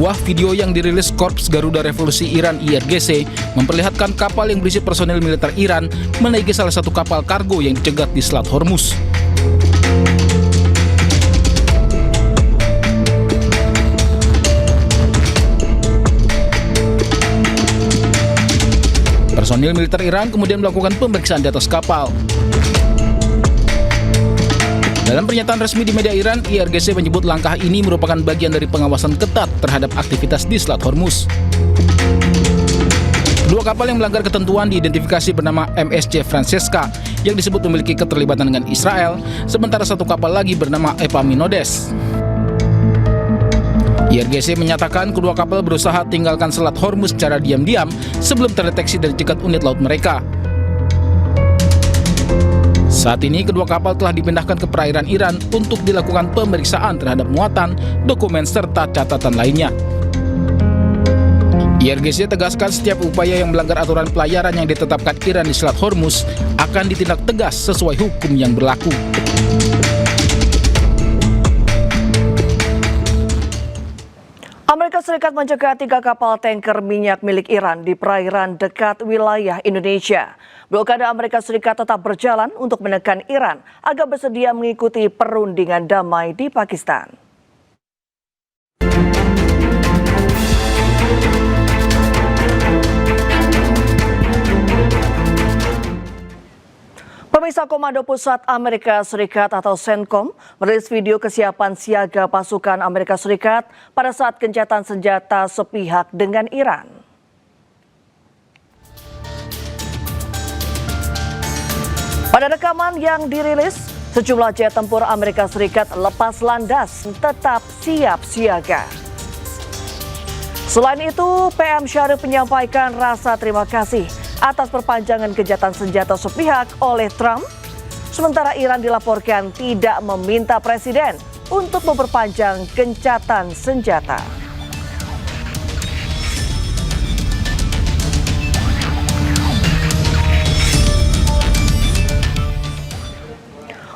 Sebuah video yang dirilis Korps Garuda Revolusi Iran IRGC memperlihatkan kapal yang berisi personil militer Iran menaiki salah satu kapal kargo yang dicegat di Selat Hormuz. Personil militer Iran kemudian melakukan pemeriksaan di atas kapal. Dalam pernyataan resmi di media Iran, IRGC menyebut langkah ini merupakan bagian dari pengawasan ketat terhadap aktivitas di Selat Hormuz. Kedua kapal yang melanggar ketentuan diidentifikasi bernama MSC Francesca yang disebut memiliki keterlibatan dengan Israel, sementara satu kapal lagi bernama Epaminondas. IRGC menyatakan kedua kapal berusaha tinggalkan Selat Hormuz secara diam-diam sebelum terdeteksi dari cegat unit laut mereka. Saat ini kedua kapal telah dipindahkan ke perairan Iran untuk dilakukan pemeriksaan terhadap muatan, dokumen, serta catatan lainnya. IRGC tegaskan setiap upaya yang melanggar aturan pelayaran yang ditetapkan Iran di Selat Hormuz akan ditindak tegas sesuai hukum yang berlaku. Amerika Serikat mencegah 3 kapal tanker minyak milik Iran di perairan dekat wilayah Indonesia. Blokade Amerika Serikat tetap berjalan untuk menekan Iran agar bersedia mengikuti perundingan damai di Pakistan. Pemirsa, Komando Pusat Amerika Serikat atau CENTCOM merilis video kesiapan siaga pasukan Amerika Serikat pada saat gencatan senjata sepihak dengan Iran. Pada rekaman yang dirilis, sejumlah jet tempur Amerika Serikat lepas landas tetap siap siaga. Selain itu, PM Syarif menyampaikan rasa terima kasih atas perpanjangan gencatan senjata sepihak oleh Trump, sementara Iran dilaporkan tidak meminta Presiden untuk memperpanjang gencatan senjata.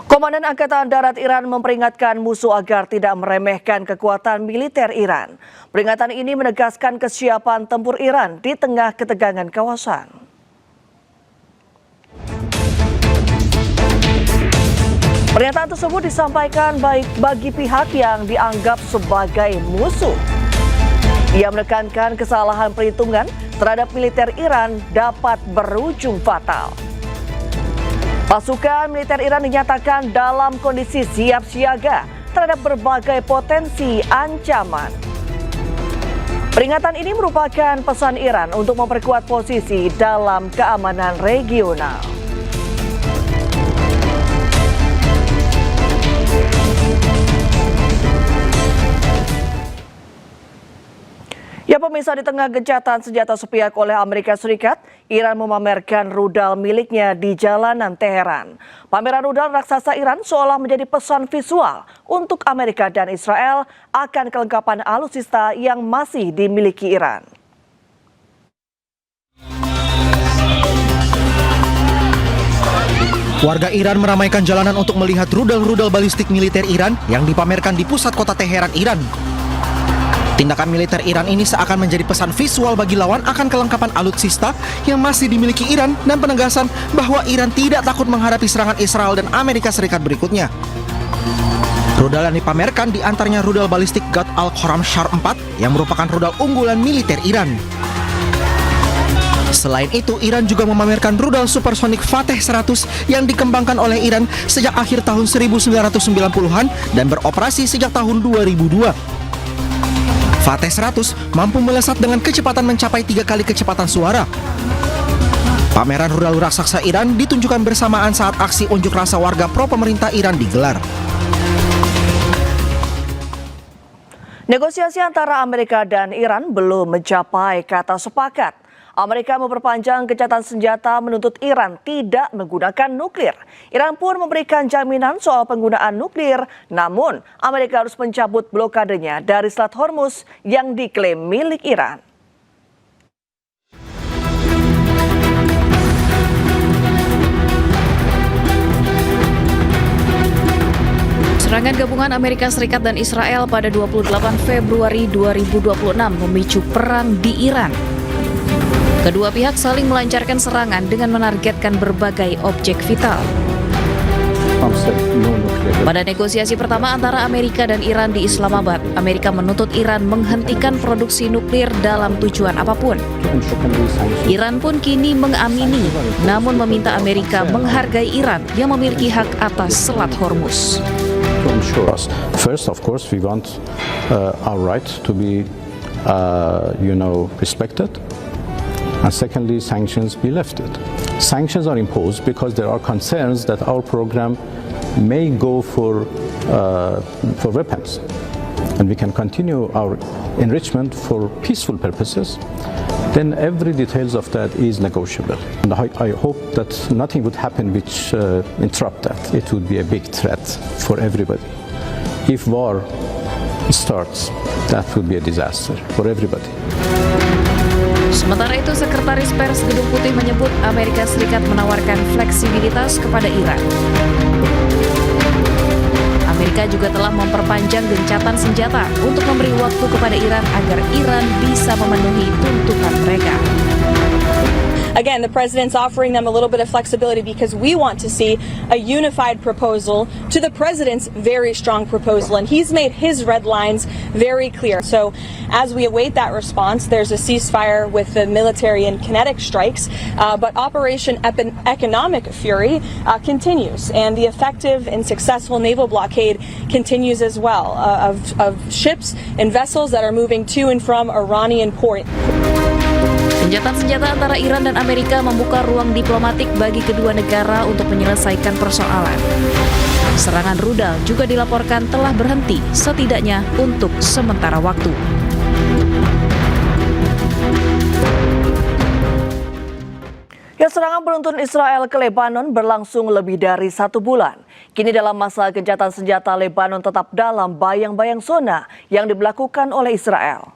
Komandan Angkatan Darat Iran memperingatkan musuh agar tidak meremehkan kekuatan militer Iran. Peringatan ini menegaskan kesiapan tempur Iran di tengah ketegangan kawasan. Pernyataan tersebut disampaikan baik bagi pihak yang dianggap sebagai musuh. Ia menekankan kesalahan perhitungan terhadap militer Iran dapat berujung fatal. Pasukan militer Iran dinyatakan dalam kondisi siap siaga terhadap berbagai potensi ancaman. Peringatan ini merupakan pesan Iran untuk memperkuat posisi dalam keamanan regional. Ya pemirsa, di tengah gencatan senjata sepihak oleh Amerika Serikat, Iran memamerkan rudal miliknya di jalanan Teheran. Pameran rudal raksasa Iran seolah menjadi pesan visual untuk Amerika dan Israel akan kelengkapan alutsista yang masih dimiliki Iran. Warga Iran meramaikan jalanan untuk melihat rudal-rudal balistik militer Iran yang dipamerkan di pusat kota Teheran, Iran. Tindakan militer Iran ini seakan menjadi pesan visual bagi lawan akan kelengkapan alutsista yang masih dimiliki Iran dan penegasan bahwa Iran tidak takut menghadapi serangan Israel dan Amerika Serikat berikutnya. Rudal yang dipamerkan diantaranya rudal balistik Ghaut al-Khorramshahr 4 yang merupakan rudal unggulan militer Iran. Selain itu, Iran juga memamerkan rudal supersonik Fateh 100 yang dikembangkan oleh Iran sejak akhir tahun 1990-an dan beroperasi sejak tahun 2002. Fateh 100 mampu melesat dengan kecepatan mencapai 3 kali kecepatan suara. Pameran rudal raksasa Iran ditunjukkan bersamaan saat aksi unjuk rasa warga pro pemerintah Iran digelar. Negosiasi antara Amerika dan Iran belum mencapai kata sepakat. Amerika memperpanjang gencatan senjata menuntut Iran tidak menggunakan nuklir. Iran pun memberikan jaminan soal penggunaan nuklir, namun Amerika harus mencabut blokadenya dari Selat Hormuz yang diklaim milik Iran. Serangan gabungan Amerika Serikat dan Israel pada 28 Februari 2026 memicu perang di Iran. Kedua pihak saling melancarkan serangan dengan menargetkan berbagai objek vital. Pada negosiasi pertama antara Amerika dan Iran di Islamabad, Amerika menuntut Iran menghentikan produksi nuklir dalam tujuan apapun. Iran pun kini mengamini, namun meminta Amerika menghargai Iran yang memiliki hak atas Selat Hormuz. To ensure us. First, of course, we want our right to be, respected, and secondly, sanctions be lifted. Sanctions are imposed because there are concerns that our program may go for weapons, and we can continue our enrichment for peaceful purposes. Then every details of that is negotiable. And I hope that nothing would happen which interrupt that. It would be a big threat for everybody. If war starts, that would be a disaster for everybody. Sementara itu, Sekretaris Pers Gedung Putih menyebut Amerika Serikat menawarkan fleksibilitas kepada Iran. Amerika juga telah memperpanjang gencatan senjata untuk memberi waktu kepada Iran agar Iran bisa memenuhi tuntutan mereka. Again, the president's offering them a little bit of flexibility because we want to see a unified proposal to the president's very strong proposal, and he's made his red lines very clear. So as we await that response, there's a ceasefire with the military and kinetic strikes, but Operation Economic Fury continues, and the effective and successful naval blockade continues as well of ships and vessels that are moving to and from Iranian port. Gencatan senjata antara Iran dan Amerika membuka ruang diplomatik bagi kedua negara untuk menyelesaikan persoalan. Serangan rudal juga dilaporkan telah berhenti, setidaknya untuk sementara waktu. Ya, serangan beruntun Israel ke Lebanon berlangsung lebih dari 1 bulan. Kini dalam masa gencatan senjata, Lebanon tetap dalam bayang-bayang zona yang diberlakukan oleh Israel.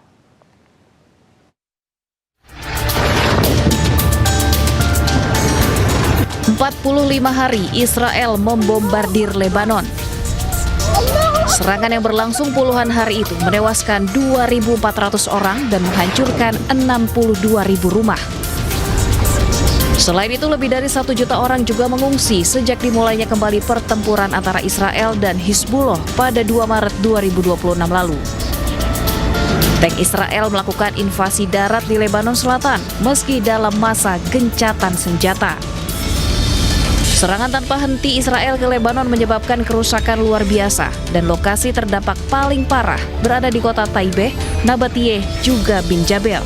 45 hari Israel membombardir Lebanon. Serangan yang berlangsung puluhan hari itu menewaskan 2.400 orang dan menghancurkan 62.000 rumah. Selain itu, lebih dari 1 juta orang juga mengungsi sejak dimulainya kembali pertempuran antara Israel dan Hizbullah pada 2 Maret 2026 lalu. Tank Israel melakukan invasi darat di Lebanon Selatan meski dalam masa gencatan senjata. Serangan tanpa henti Israel ke Lebanon menyebabkan kerusakan luar biasa dan lokasi terdampak paling parah berada di kota Taibeh, Nabatiyeh, juga Bin Jabel.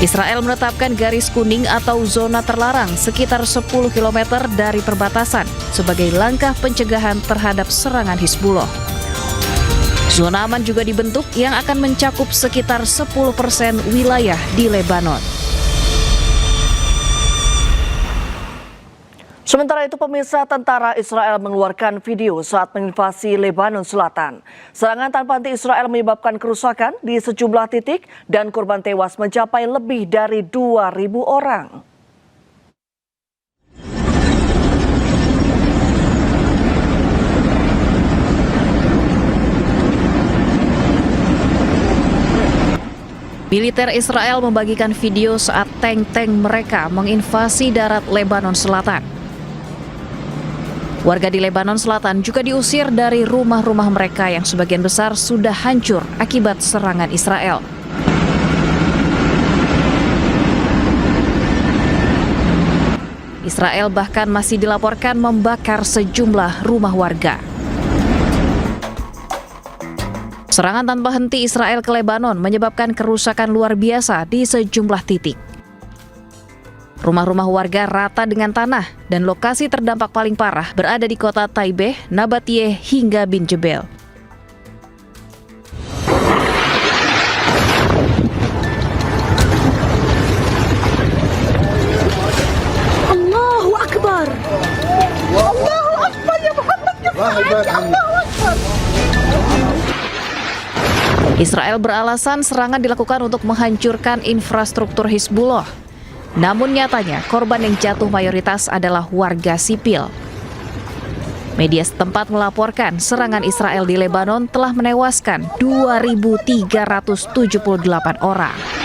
Israel menetapkan garis kuning atau zona terlarang sekitar 10 km dari perbatasan sebagai langkah pencegahan terhadap serangan Hizbullah. Zona aman juga dibentuk yang akan mencakup sekitar 10% wilayah di Lebanon. Sementara itu, pemirsa, tentara Israel mengeluarkan video saat menginvasi Lebanon Selatan. Serangan tanpa henti Israel menyebabkan kerusakan di sejumlah titik dan korban tewas mencapai lebih dari 2.000 orang. Militer Israel membagikan video saat tank-tank mereka menginvasi darat Lebanon Selatan. Warga di Lebanon Selatan juga diusir dari rumah-rumah mereka yang sebagian besar sudah hancur akibat serangan Israel. Israel bahkan masih dilaporkan membakar sejumlah rumah warga. Serangan tanpa henti Israel ke Lebanon menyebabkan kerusakan luar biasa di sejumlah titik. Rumah-rumah warga rata dengan tanah dan lokasi terdampak paling parah berada di kota Taibeh, Nabatiyeh, hingga Bin Jabel. Allahu Akbar! Allahu Akbar ya Muhammad ya Muhammad! Allahu Akbar! Israel beralasan serangan dilakukan untuk menghancurkan infrastruktur Hizbullah. Namun nyatanya korban yang jatuh mayoritas adalah warga sipil. Media setempat melaporkan serangan Israel di Lebanon telah menewaskan 2.378 orang.